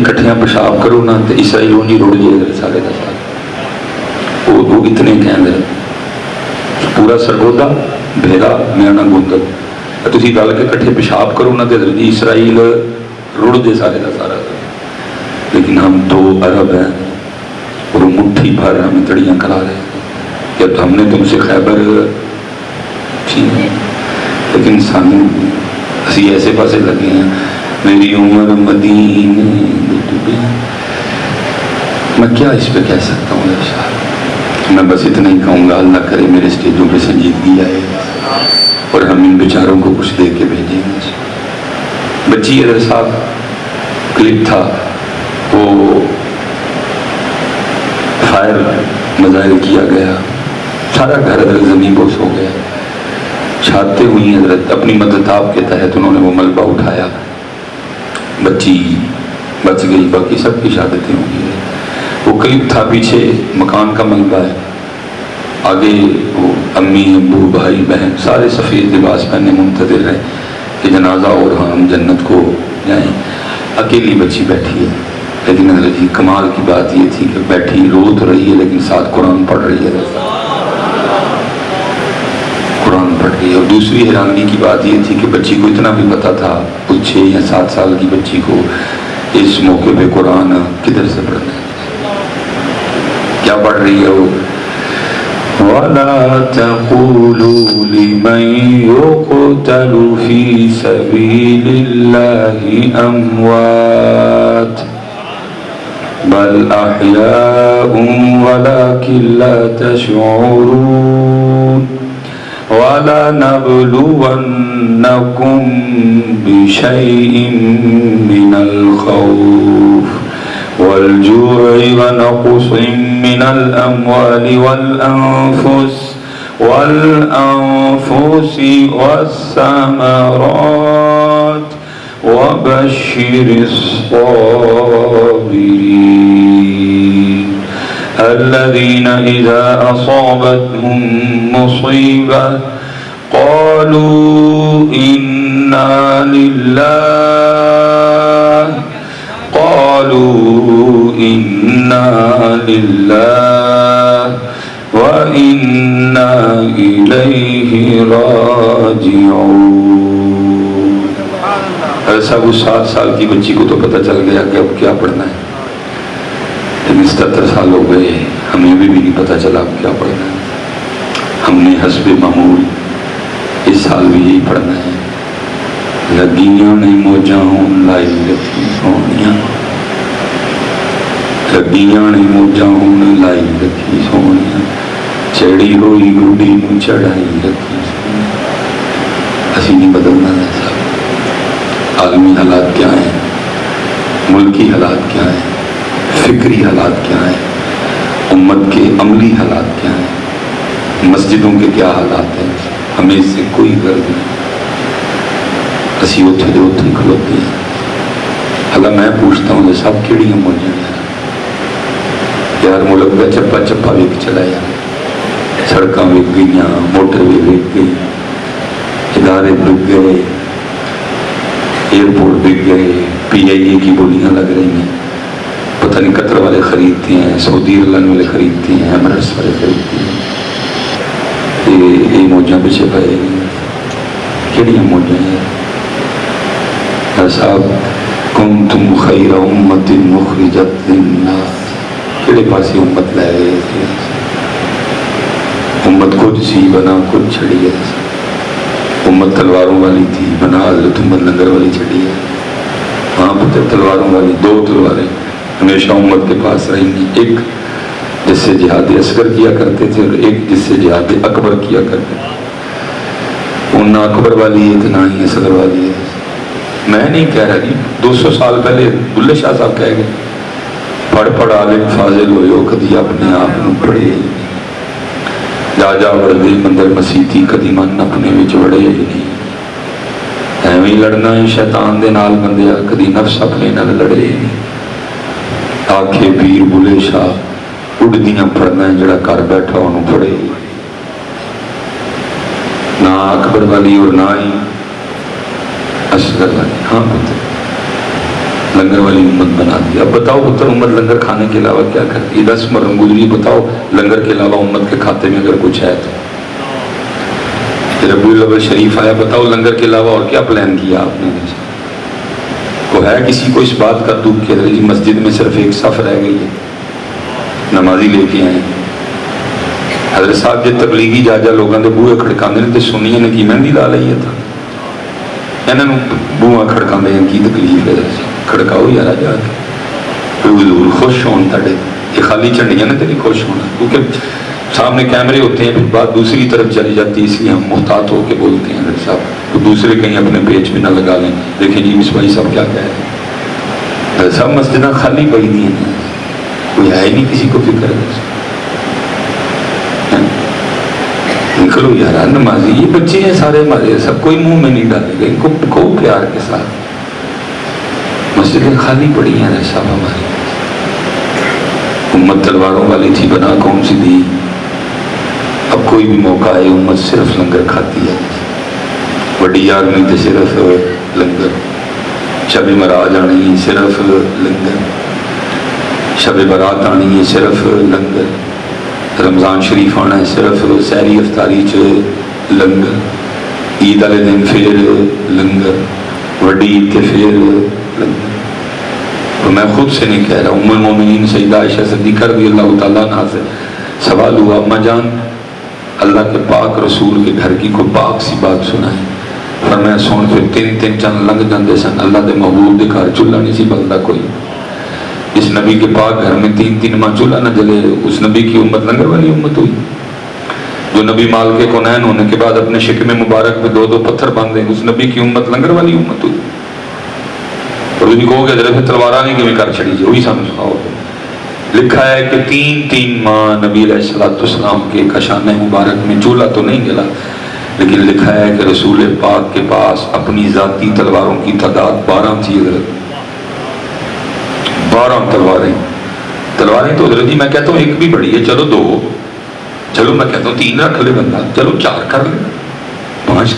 کٹھیاں پیشاب کرو نا تو عیسائی نہیں رڑ جائے سارے کا سارا وہ اتنے کہتے پورا سرگودا بھیرا میانا گوندل تھی گل کے کٹھے پیشاب کرو نا تو اسرائیل رڑ دے سارے کا سارا لیکن ہم 2 ارب ہیں اور مٹھی بھر ہمیں تڑیاں کرا رہے ہیں کہ ہم نے تم سے خیبر لیکن سانو اسی ایسے پاسے لگے ہیں میری عمر مدینے میں کیا اس پہ کہہ سکتا ہوں ارشاد میں بس اتنا ہی کہوں گا اللہ کرے میرے اسٹیجوں پہ سنجیدگی آئے اور ہم ان بیچاروں کو کچھ دے کے بھیجیں گے بچی ادھر صاحب کلپ تھا وہ فائر مظاہر کیا گیا سارا گھر ادھر زمین بوس ہو گیا چھاتے ہوئی حضرت اپنی مدتاب کے تحت انہوں نے وہ ملبہ اٹھایا بچی بچ گئی باقی سب کی شہادتیں ہوئی ہیں وہ کلپ تھا پیچھے مکان کا ملبہ ہے آگے وہ امی ابو بھائی بہن سارے سفید لباس پہنے منتظر ہیں کہ جنازہ اور ہم جنت کو جائیں اکیلی بچی بیٹھی ہے لیکن حضرت جی کمال کی بات یہ تھی کہ بیٹھی رو تو رہی ہے لیکن ساتھ قرآن پڑھ رہی ہے قرآن پڑھ رہی ہے اور دوسری حیرانگی کی بات یہ تھی کہ بچی کو اتنا بھی پتا تھا کچھ 6 یا 7 سال کی بچی کو اس موقع پہ قرآن کدھر سے پڑھنا ہے کیا پڑھ رہی ہے وہ وَلَا تَقُولُوا لِمَنْ يُقْتَلُ فِي سَبِيلِ اللَّهِ أَمْوَاتٌ بَلْ أَحْيَاءٌ وَلَكِنْ لَا تَشْعُرُونَ وَلَنَبْلُوَنَّكُمْ بِشَيْءٍ مِّنَ الْخَوْفِ وَالْجُوعِ وَنَقْصٍ مِّنَ الْأَمْوَالِ وَالْأَنفُسِ وَالثَّمَرَاتِ وَبَشِّرِ الصَّابِرِينَ الَّذِينَ إِذَا أَصَابَتْهُم مُّصِيبَةٌ قَالُوا إِنَّا لِلَّهِ وَإِنَّا إِلَيْهِ رَاجِعُونَ ایسا وہ 7 سال کی بچی کو تو پتہ چل گیا کہ اب کیا پڑھنا ہے لیکن 77 سال ہو گئے ہمیں بھی نہیں پتہ چلا اب کیا پڑھنا ہے ہم نے حسب معمول اس سال بھی یہی پڑھنا ہے لگیاں نہیں موجاں ہوں لائی رکھی سونیاں لگیاں نہیں موجاں ہوں لائی رکھی سونیاں چڑی ہوئی گوڑی نو چڑھائی رکھی سونیاں اسی نہیں بدلنا ہے صاحب عالمی حالات کیا ہیں ملکی حالات کیا ہیں فکری حالات کیا ہیں امت کے عملی حالات کیا ہیں مسجدوں کے کیا حالات ہیں ہمیں اس سے کوئی غرض نہیں اسی اتھے دے اتھے کھلوتے ہیں حالا میں پوچھتا ہوں سب کیڑی ہم موجیں یار ملک کا چپا چپا ویک چلا یار سڑکاں وک گئیاں موٹر بھی وک گئی ادارے بک گئے ایئرپورٹ بک گئے PIA کی بولیاں لگ رہی ہیں پتہ نہیں قطر والے خریدتے ہیں سعودی ایئرلائن والے خریدتے ہیں ایمریٹس والے خریدتے ہیں یہ موجاں پیچھے پائے گی کیڑی موجاں ہیں صاحب کنتم خیر امت مخرجت للناس کیڑے پاسی امت لے گئے امت خود سی بنا خود چھڑی ہے امت تلواروں والی تھی بنا حضرت امت لنگر والی چھڑی ہے وہاں پتہ تلواروں والی 2 تلواریں ہمیشہ امت کے پاس رہیں گی ایک جس سے جہاد اصغر کیا کرتے تھے اور ایک جس سے جہاد اکبر کیا کرتے تھے نہ اکبر والی ہے تو نہ ہی اصغر والی ہے میں نہیں کہہ رہا جی 200 سال پہلے بلے شاہ صاحب کہہ گئے پڑھ پڑھ عالم فاضل ہوئے ہو کدی اپنے آپ پڑھے جا جا وردے مندر مسیتی کدی من اپنے وچ وڑے نہیں ایویں لڑنا ہے شیطان دے نال بندیا کدی نفس اپنے نال لڑے نہیں آکھے پیر بلے شاہ اڑدیاں پڑھنا ہے جڑا گھر بیٹھا انہوں پڑھے نہ اکبر والی اور نہ ہی اصغر والی ہاں پتہ لنگر والی امت بنا دی. اب بتاؤ پتر امت لنگر کھانے کے علاوہ کیا کرتی ہے؟ 10 مرم گزری، بتاؤ لنگر کے علاوہ امت کے کھاتے میں اگر کچھ ہے تو ربیع الاول شریف آیا، بتاؤ لنگر کے علاوہ اور کیا پلان کیا آپ نے؟ کو ہے کسی کو اس بات کا دکھ کہ جی مسجد میں صرف ایک صف رہ گئی ہے، نمازی لے کے آئے. حضرت صاحب جی تبلیغی جا جا لوگوں کے بوہے کھڑکاندے نے تے سنیے نے کی مہندی لا لئی ہے تھا انہوں بوہا کھڑکاندے ہیں کی تکلیف ہے؟ کھڑکاؤ یارا جا کے حضور خوش ہون تھے. یہ خالی جھنڈیاں نے تے نہیں خوش ہونا، کیونکہ سامنے کیمرے ہوتے ہیں، پھر بات دوسری طرف چلی جاتی ہے، اس لیے ہم محتاط ہو کے بولتے ہیں حضرت صاحب تو دوسرے کہیں اپنے پیج بھی نہ لگا لیں. دیکھیں جی مصباحی صاحب کیا کہہ رہے ہیں، حضرت صاحب مسجدیں خالی پڑی دی ہیں، کوئی ہے ہی نہیں کسی کو فکر ہے. نکلو یار نمازی، یہ بچے ہیں سارے ہمارے، سب کوئی منہ میں نہیں ڈالے گا، ان کو کہو پیار کے ساتھ. مسجدیں خالی پڑی ہیں حضرت صاحب ہماری. امت تلواروں والی تھی، بنا کون سی دی. اب کوئی بھی موقع ہے امت صرف لنگر کھاتی ہے. وڈی یار نہیں تو صرف لنگر، شب معراج آنی ہے صرف لنگر، شب برات آنی ہے صرف لنگر، رمضان شریف آنا ہے صرف سحری افطاری چ لنگر، عید والے دن پھر لنگر، وڈی عید تے پھر لنگر. تو میں خود سے نہیں کہہ رہا، ام المومنین سیدہ عائشہ صدیقہ رضی اللہ تعالیٰ عنہا سے سوال ہوا، اما جان اللہ کے پاک رسول کے گھر کی کوئی پاک سی بات سنائیں. پر میں سن پھر 3 چند لنگ جاندے سن، اللہ دے محبوب دے گھر چولہا نہیں سی بلدا کوئی. اس نبی کے پاک گھر میں 3 ماہ چولہا نہ جلے، اس نبی کی امت لنگر والی امت ہوئی. جو نبی مال کے کونین ہونے کے بعد اپنے شکم مبارک پہ 2 پتھر باندھے، اس نبی کی امت لنگر والی امت ہوئی. اور ان کو کہ پھر تلوارہ نہیں کیوں کر چھڑی جی، وہی سامنے سناؤ. لکھا ہے کہ 3 ماہ نبی علیہ السلام کے کشانے مبارک میں چولہا تو نہیں جلا، لیکن لکھا ہے کہ رسول پاک کے پاس اپنی ذاتی تلواروں کی تعداد 12 تھی. حضرت 12 تلواریں تو حضرت جی میں کہتا ہوں ایک بھی بڑی ہے، چلو 2، چلو میں کہتا ہوں 3 رکھ لے بندہ، چلو 4 کر لے، 5.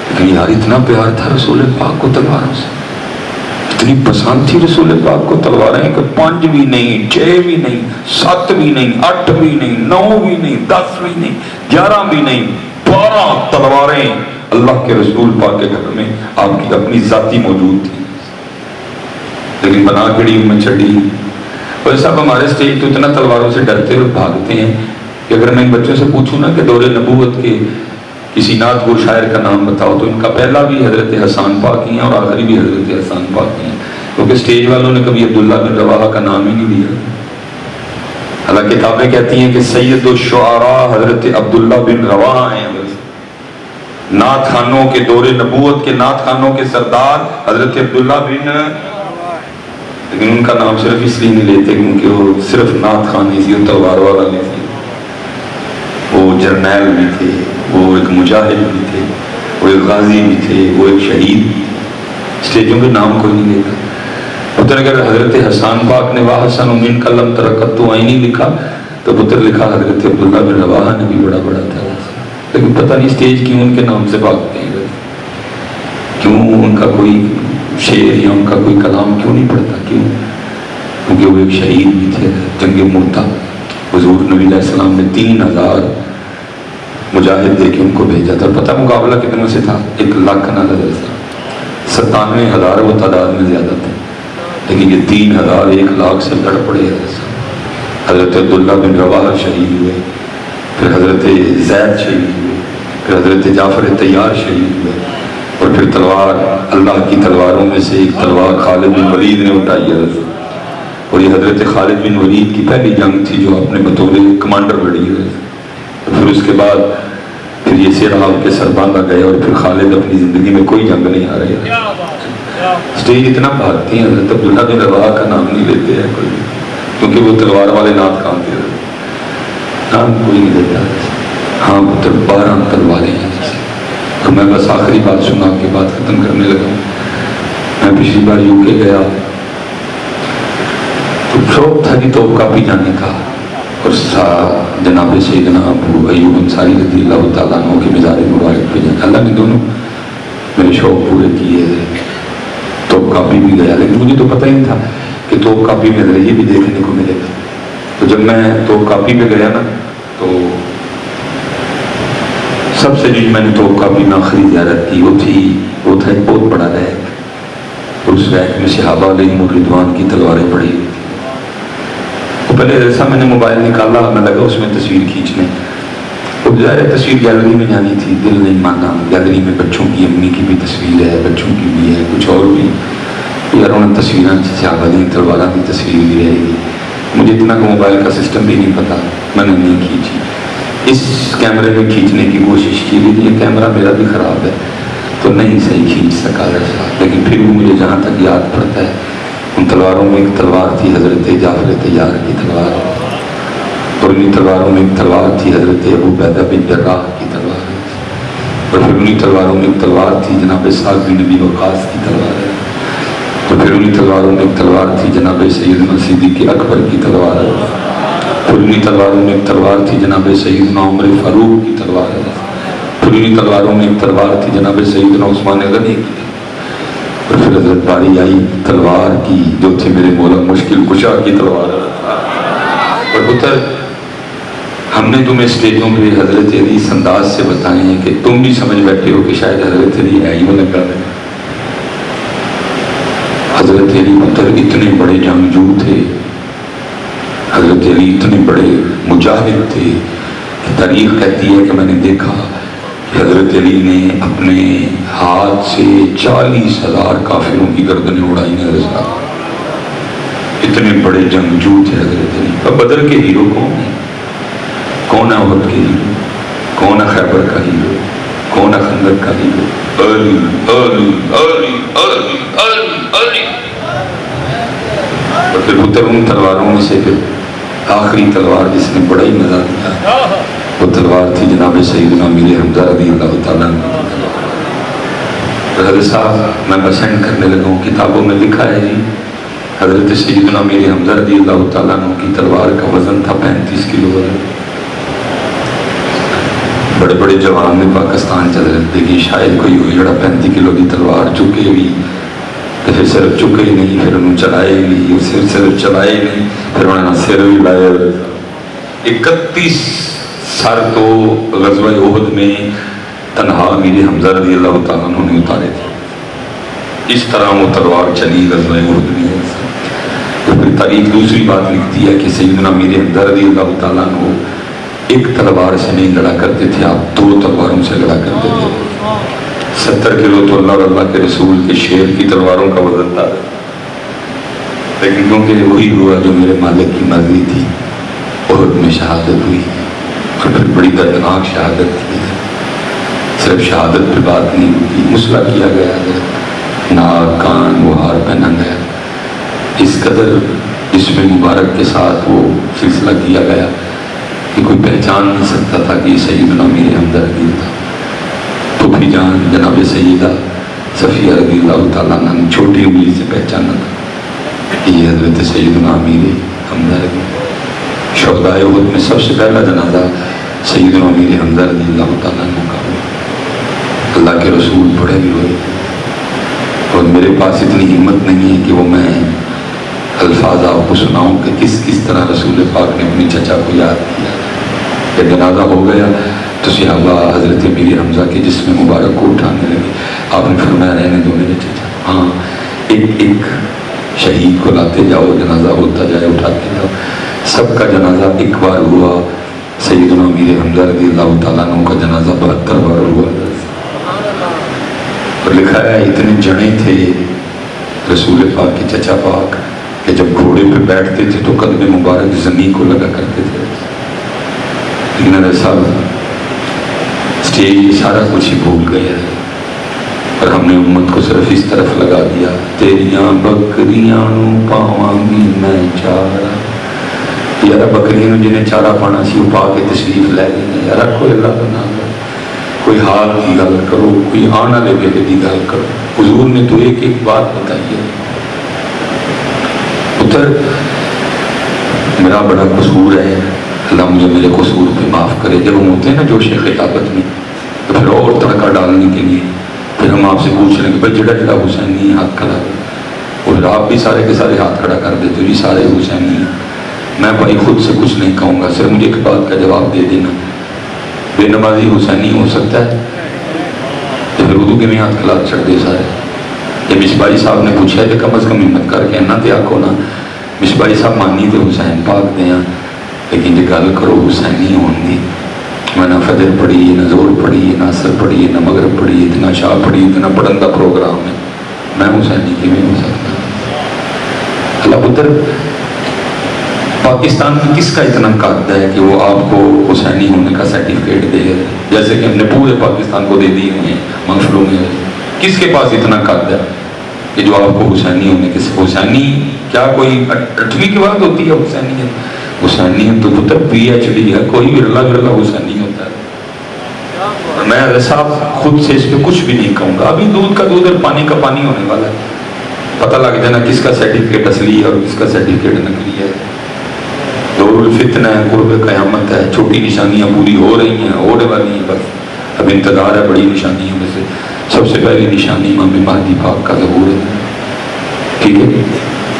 لیکن یار اتنا پیار تھا رسول پاک کو تلواروں سے، اتنی پسند تھی رسول پاک کو تلواریں کہ 5 بھی نہیں، 6 بھی نہیں، 7 بھی نہیں، 8 بھی نہیں، 9 بھی نہیں، 10 بھی نہیں، 11 بھی نہیں، 12 تلواریں اللہ کے رسول پاک کے گھر میں آپ کی اپنی ذاتی موجود تھی. لیکن بنا کڑی میں چھڑی. اور صاحب ہمارے سٹیج تو اتنا تلواروں سے ڈرتے اور بھاگتے ہیں کہ اگر میں ان بچوں سے پوچھوں نا کہ دور نبوت کے کسی نعت گو شاعر کا نام بتاؤ تو ان کا پہلا بھی حضرت حسان پاک ہی ہیں اور آخری بھی حضرت حسان پاک ہی ہیں، کیونکہ سٹیج والوں نے کبھی عبداللہ بن رواحہ کا نام ہی نہیں دیا. اللہ کتابیں کہتی ہیں کہ سید الشعراء حضرت عبداللہ بن رواحہ ہیں. نعت خانوں کے دور نبوت کے نعت خانوں کے سردار حضرت عبداللہ بن، لیکن ان کا نام صرف اس لیے نہیں لیتے کیونکہ وہ صرف نعت خان نہیں تھی، وہ تلوار والا نہیں تھے، وہ جرنیل بھی تھے، وہ ایک مجاہد بھی تھے، وہ ایک غازی بھی تھے، وہ ایک شہید. اسٹیجوں کے نام کوئی نہیں لیتا. پتر اگر حضرت حسان پاک نے واہ حسن من کلم ترکت تو آئینی لکھا تو پتر لکھا حضرت عبداللہ بن رواحہ نے بھی بڑا تھا. لیکن پتہ نہیں اسٹیج کیوں ان کے نام سے بھاگتے ہیں، کیوں ان کا کوئی شعر یا ان کا کوئی کلام کیوں نہیں پڑھتا؟ کیوں؟ کیونکہ وہ ایک شہید بھی تھے جنگ موتا. حضور نبی علیہ السلام نے 3000 مجاہد دے کے ان کو بھیجا تھا. پتہ مقابلہ کتنے سے تھا؟ 1 لاکھ نہ نظر تھا، 97,000 وہ تعداد میں زیادہ تھے، لیکن یہ 3000 1 لاکھ سے لڑ پڑے. حضرت عبداللہ بن رواحہ شہید ہوئے، پھر حضرت زید شہید ہوئے، پھر حضرت جعفر طیار شہید ہوئے، اور پھر تلوار اللہ کی تلواروں میں سے ایک تلوار خالد بن ولید نے اٹھائی ہے. اور یہ حضرت خالد بن ولید کی پہلی جنگ تھی جو اپنے بطور کمانڈر لڑی ہے. پھر اس کے بعد پھر یہ سیراب کے سر باندھا گئے اور پھر خالد اپنی زندگی میں کوئی جنگ نہیں آ رہی ہے. اسٹیج اتنا بھاگتی ہیں، حضرت عبداللہ بن رواحہ کا نام نہیں لیتے ہیں کوئی، کیونکہ وہ تلوار والے نعت کام تھے، نام کوئی نہیں دیتا. ہاں پتر 12 تلواریں ہیں. تو میں بس آخری بات سنا کے بات ختم کرنے لگا. میں پچھلی بار یو کے گیا تو شوق تھا کہ توپ کاپی جانے کا، اور جناب سیدنا ابو ایوب انصاری رضی اللہ تعالیٰ عنہ کے مزار مبارک پہ جانا. اللہ نے دونوں میرے شوق پورے کیے. توپ کاپی بھی گیا، لیکن مجھے تو پتہ ہی نہیں تھا کہ توپ کاپی میں یہ بھی دیکھنے کو ملے گا. تو جب میں توپ کاپی پہ گیا نا تو سب سے جو میں نے توپ کاپی میں آخری زیارت کی وہ تھا ایک بہت بڑا ریک. اس ریک میں صحابہ علیہم الرضوان کی تلواریں پڑی ہوئی تھی. تو پہلے ایسا میں نے موبائل نکالا، میں لگا اس میں تصویر کھینچنے. تو ظاہر تصویر گیلری میں جانی تھی، دل نہیں مانا. گیلری میں بچوں کی، امی کی بھی تصویر ہے، بچوں کی بھی ہے، کچھ اور بھی. یار انہیں تصویریں صحابہ علیہم تلواروں کی تصویر بھی رہے گی. مجھے اتنا کہ موبائل کا سسٹم بھی نہیں پتا، میں نے نہیں کھینچی. اس کیمرے میں کھینچنے کی کوشش کی، لیکن یہ کیمرہ میرا بھی خراب ہے تو نہیں صحیح کھینچ سکا ایسا. لیکن پھر بھی مجھے جہاں تک یاد پڑتا ہے ان تلواروں میں ایک تلوار تھی حضرت جعفر طیار کی تلوار، اور انہیں تلواروں میں ایک تلوار تھی حضرت ابو عبیدہ بن جراح کی تلوار، اور پھر انہیں تلواروں میں ایک تلوار تھی جناب سعد بن ابی وقاص کی تلوار، تو پھر انہیں تلواروں میں ایک تلوار تھی جناب سیدنا صدیق اکبر کی تلوار، پھر انہیں تلواروں میں ایک تلوار تھی جناب سیدنا عمر فاروق کی تلوار، پھر انہیں تلواروں میں ایک تلوار تھی جناب سیدنا عثمان غنی کی، اور پھر حضرت باری آئی تلوار کی جو تھی میرے مولا مشکل کشا کی تلوار. اور پتر ہم نے تمہیں اسٹیجوں پہ حضرت علی اس انداز سے بتائے ہیں کہ تم بھی سمجھ بیٹھے ہو کہ شاید حضرت علی ہے ہی لگا ہے. حضرت علی پتر اتنے بڑے جنگجو تھے، حضرت علی اتنے بڑے مجاہد تھے کہ تاریخ کہتی ہے کہ میں نے دیکھا کہ حضرت علی نے اپنے ہاتھ سے 40,000 کافروں کی گردنیں اڑائی ہیں. اتنے بڑے جنگجو تھے حضرت علی. اب بدر کے ہیرو کون ہیں؟ کون ہے احد کے ہیرو؟ کون ہے خیبر کا ہیرو؟ کون ہے خندق کا ہیرو؟ علی علی علی علی علی علی. اور پھر پتر ان تلواروں میں سے پھر آخری تلوار جس نے بڑا ہی مزہ دیا وہ تلوار تھی جناب سیدنا امیر حمزہ رضی اللہ تعالیٰ عنہ. حضرت صاحب میں بسنٹ کرنے لگا ہوں، کتابوں میں لکھا ہے جی حضرت سیدنا امیر حمزہ رضی اللہ تعالیٰ عنہ کی تلوار کا وزن تھا 35 کلو وزن. بڑے بڑے جوان میں پاکستان چل رہے تھے کہ شاید کوئی ہوئی جڑا 35 کلو کی تلوار چکے بھی، پھر صرف چکے ہی نہیں، پھر انہوں چلائے بھی، صرف چلائے نہیں، پھر انہوں نے سر بھی لائے. 31 سر تو غزوہ احد میں تنہا امیر حمزہ رضی اللہ تعالیٰ عنہ نے اتارے تھے. اس طرح وہ تلوار چلی غزوہ احد میں. پھر تاریخ دوسری بات لکھتی ہے کہ سیدنا امیر حمزہ رضی اللہ تعالیٰ عنہ ایک تلوار سے نہیں لڑا کرتے تھے، آپ 2 تلواروں سے لڑا کرتے تھے. 70 کلو تو اللہ اور اللہ کے رسول کے شیر کی تلواروں کا وزن تھا، لیکن کیونکہ وہی ہوا جو میرے مالک کی مرضی تھی، احد میں شہادت ہوئی. اور پھر بڑی دردناک شہادت تھی. صرف شہادت پہ بات نہیں ہوتی، مسئلہ کیا گیا، ناک کان وہ ہار پہنا گیا. اس قدر اس میں مبارک کے ساتھ وہ سلسلہ کیا گیا کہ کوئی پہچان نہیں سکتا تھا کہ یہ سیدنا امیر حمزہ رضی تھا. تو بھی جان جناب سیدہ صفیہ رضی اللہ تعالیٰ عنہ نے چھوٹی انگلی سے پہچانا تھا کہ یہ حضرت سیدنا امیر حمزہ رضی. شہداء احد میں سب سے پہلا جنازہ سیدنا امیر حمزہ رضی اللہ تعالیٰ عنہ کا ہوا. اللہ کے رسول بڑے بھی ہوئے اور میرے پاس اتنی ہمت نہیں ہے کہ وہ میں الفاظ آپ کو سناؤں کہ کس طرح رسول پاک نے اپنے چچا کو یاد کیا. جب جنازہ ہو گیا تو صحابہ حضرت امیر حمزہ کے جسم مبارک کو اٹھانے لگے. آپ نے فرمایا رہنے دو میرے چچا، ہاں ایک ایک شہید کو لاتے جاؤ، جنازہ ہوتا جائے، اٹھاتے جاؤ. سب کا جنازہ ایک بار ہوا. سیدنا امیر حمزہ رضی اللہ تعالیٰ عنہ کا جنازہ 72 بار ہوا. اور لکھا ہے اتنے جنے تھے رسول پاک کے چچا پاک کہ جب گھوڑے پہ بیٹھتے تھے تو قدم مبارک زمین کو لگا کرتے تھے. لیکن علیہ صاحب اسٹیج سارا کچھ ہی بھول گئے ہیں اور ہم نے امت کو صرف اس طرف لگا دیا. تیریاں بکریاں پاواں گی میں چارہ. یار بکریاں جنہیں چارہ پانا سی وہ پا کے تشریف لے گئے. یار کوئی اللہ کا نام کرو، کوئی حال کی گل کرو، کوئی آنا لے بیٹے کی گل کرو. حضور نے تو ایک ایک بات بتائی ہے. پتر میرا بڑا قصور ہے، اللہ مجھے میرے قصور پہ معاف کرے. جب ہم ہوتے ہیں نا جوش خطابت میں تو پھر اور تڑکا ڈالنے کے لیے پھر ہم آپ سے پوچھ رہے ہیں کہ بھائی جڑا جڑا حسینی ہاتھ کھڑا اور آپ بھی سارے کے سارے ہاتھ کھڑا کر دیتے ہو جی سارے حسینی ہیں. میں بھائی خود سے کچھ نہیں کہوں گا، صرف مجھے ایک بات کا جواب دے دینا، بے نمازی حسینی ہو سکتا ہے؟ تو پھر اردو کے میں ہاتھ کھلا چڑھ دے سارے. جب مصباحی صاحب نے پوچھا ہے تو کم از کم ہمت کر کے نہ دیا کو نا مصباحی صاحب مانی تو حسین پاک دیا، لیکن یہ گل کرو حسینی ہون دی. میں نہ فجر پڑھی ہے، نہ زور پڑھی ہے، نہ اثر پڑھی ہے، نہ مغرب پڑھی ہے، نہ شاہ پڑھی ہے، نہ پڑھن کا پروگرام ہے. میں حسینی کیویں ہو سکتا؟ اللہ پتر پاکستان میں کس کا اتنا قد ہے کہ وہ آپ کو حسینی ہونے کا سرٹیفکیٹ دے، جیسے کہ ہم نے پورے پاکستان کو دے دیے ہوئے ہیں منشوروں میں؟ کس کے پاس اتنا قد ہے کہ جو آپ کو حسینی ہونے کے حسینی کیا کوئی 8ویں کے بعد ہوتی ہے حسینیت؟ حسینیت تو پتر PhD ہے، کوئی ورلا حسینی ہوتا ہے. میں صاحب خود سے اس پہ کچھ بھی نہیں کہوں گا. ابھی دودھ کا دودھ اور پانی کا پانی ہونے والا ہے، پتہ لگ جانا کس کا سرٹیفکیٹ اصلی ہے اور کس کا سرٹیفکیٹ نقلی ہے. دور الفتنہ ہے، قرب قیامت ہے، چھوٹی نشانیاں پوری ہو رہی ہیں، ہونے والی ہیں، بس اب انتظار ہے بڑی نشانیوں میں سے. سب سے پہلی نشانی امام مہدی پاک کا ظہور ہے. ٹھیک ہے،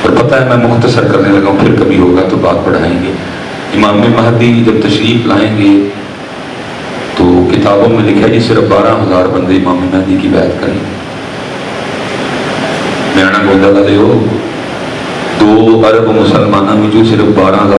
اور پتہ ہے میں مختصر کرنے لگا ہوں، پھر کبھی ہوگا تو بات بڑھائیں گے. امام مہدی جب تشریف لائیں گے تو کتابوں میں لکھا ہے جی صرف 12,000 بندے امام مہدی کی بیعت کریں. میاں گولڈا لے ہو 2 ارب مسلمانوں میں جو صرف 12,000